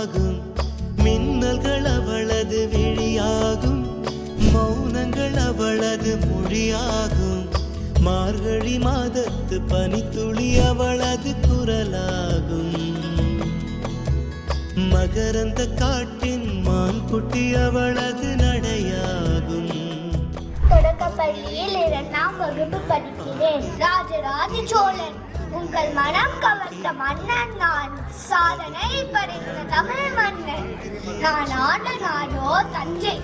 ஆகும். மின்னல்கள் அவளது விழியாகும், மௌனங்கள் அவளது மொழியாகும். மார்கழி மாதத்து பனித்துளி அவளது குரலாகும். மகரந்த காட்டின் மான் குட்டி அவளது நடையாகும். தொடக்கப்பள்ளியில் 2ஆம் வகுப்பு படிக்கிறேன். ராஜராஜ சோழன் உங்கள் மனம் கவர்ந்த மன்னன் நான். சாதனை படைத்த தமிழ் மன்னன் நான். ஆண்ட நாடோ தஞ்சை,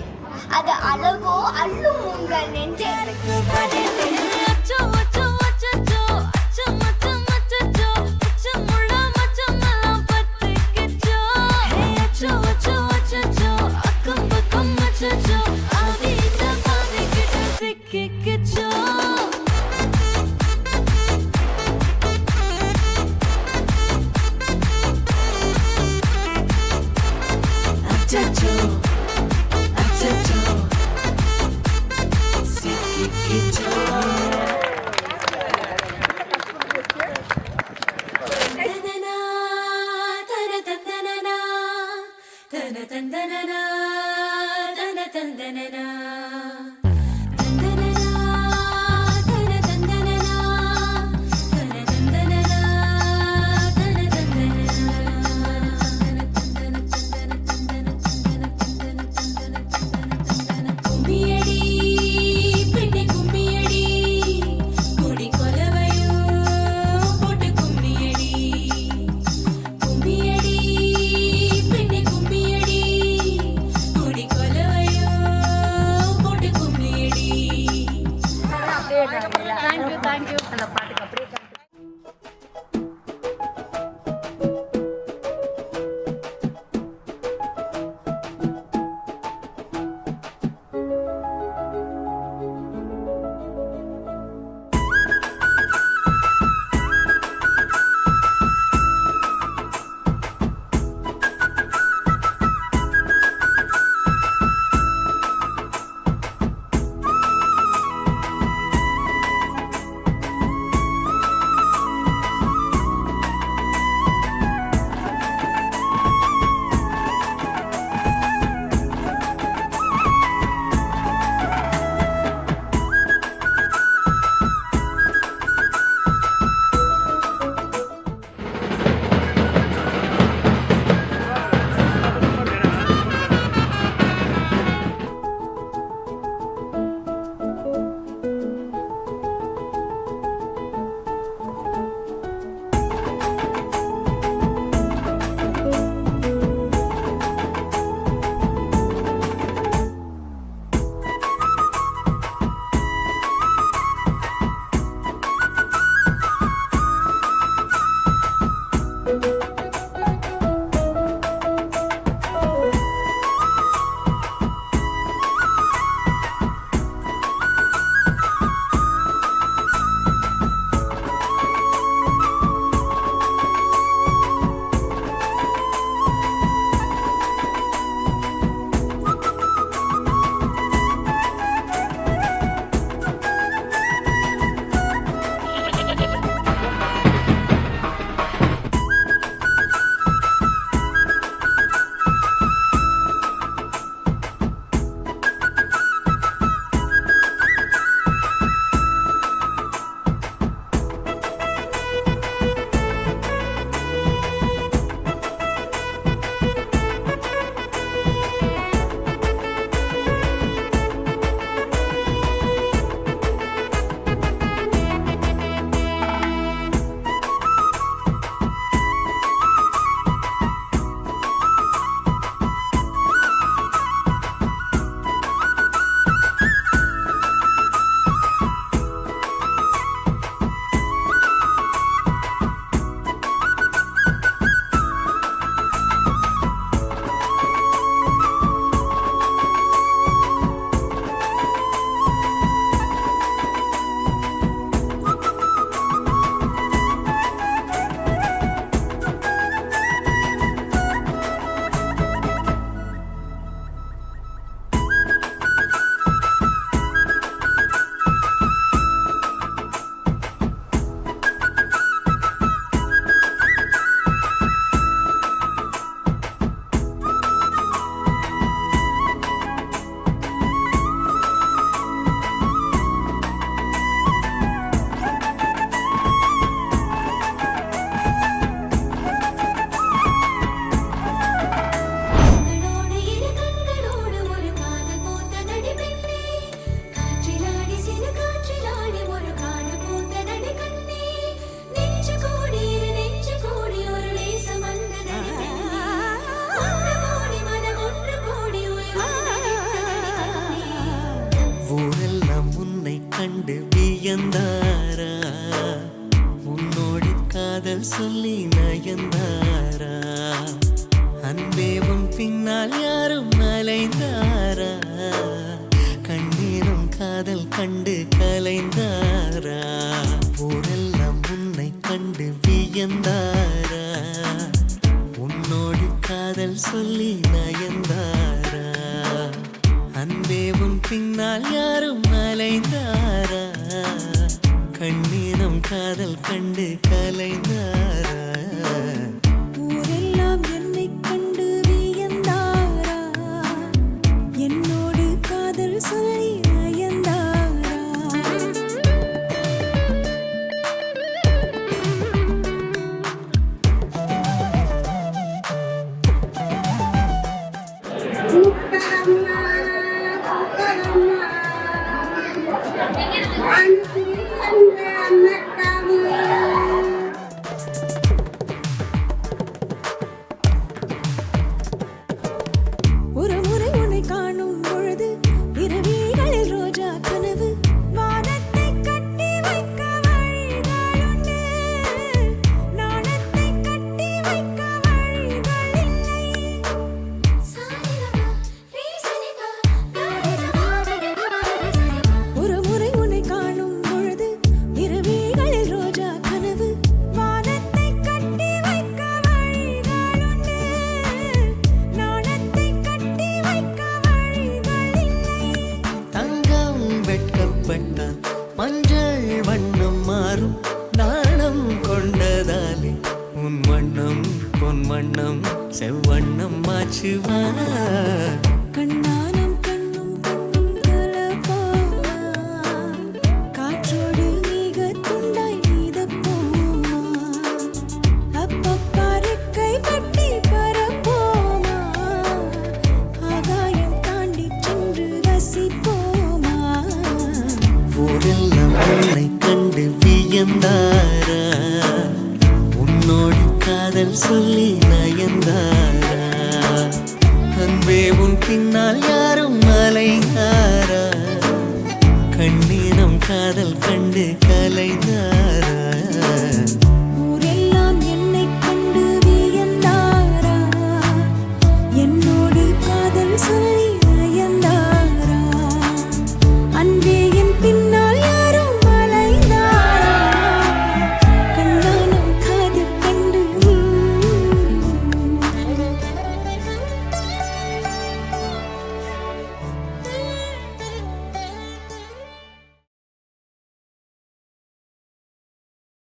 அது அழகோ அள்ளும் உங்கள் நெஞ்சை. பின்னால் யாரும் அலைந்தாரா கண்ணீரும் காதல் கண்டு கலைந்தாரா ஊரெல்லாம் உன்னை கண்டு வியந்தாரா உன்னோடு காதல் சொல்லி நயந்தாரா அன்பே உன் பின்னால் யாரும் அலைந்தாரா கண்ணீரும் காதல் கண்டு கலைந்தாரா ஊரெல்லாம் என்னை கண்டு வியந்தாரா என்னோடு காதல் சொல்லி நயந்தாரா ஒரு முறை உன்னை காணும் பொழுது இரவிகளில் ரோஜா கனவு வானத்தை கட்டி வைக்க வழிகளுண்டு நாணத்தை கட்டி வைக்க வழிகள் இல்லை ஒரு முறை உன்னை காணும் பொழுது இரவிகளில் ரோஜா கனவு வானத்தை கட்டி வைக்க வழிகளுண்டு நாணத்தை கட்டி வைக்க வழிகள் இல்லை தங்கம் வெட்கப்பட்டால் மஞ்சள் வண்ணம் மாறும் நாணம் கொண்டதாலே உன் வண்ணம் பொன் வண்ணம் செவ்வண்ணம் மாச்சுவா கண்ணானம் கண்ணும் கண்ணும் கலப்போமா காற்றோடு மிக துண்டாய் நீதப்போமா அப்பப்பா ரெக்கை கட்டி பரப்போமா ஆகாயம் தாண்டி சென்று ரசிப்போமா ஊரெல்லாம் உன்னை கண்டு வியந்தாரா உன்னோடு காதல் சொல்லி நயந்தாரா அன்பே உன் பின்னால் யாரும் அலைந்தாரா கண்ணீரம் காதல் கண்டு கலைந்தாரா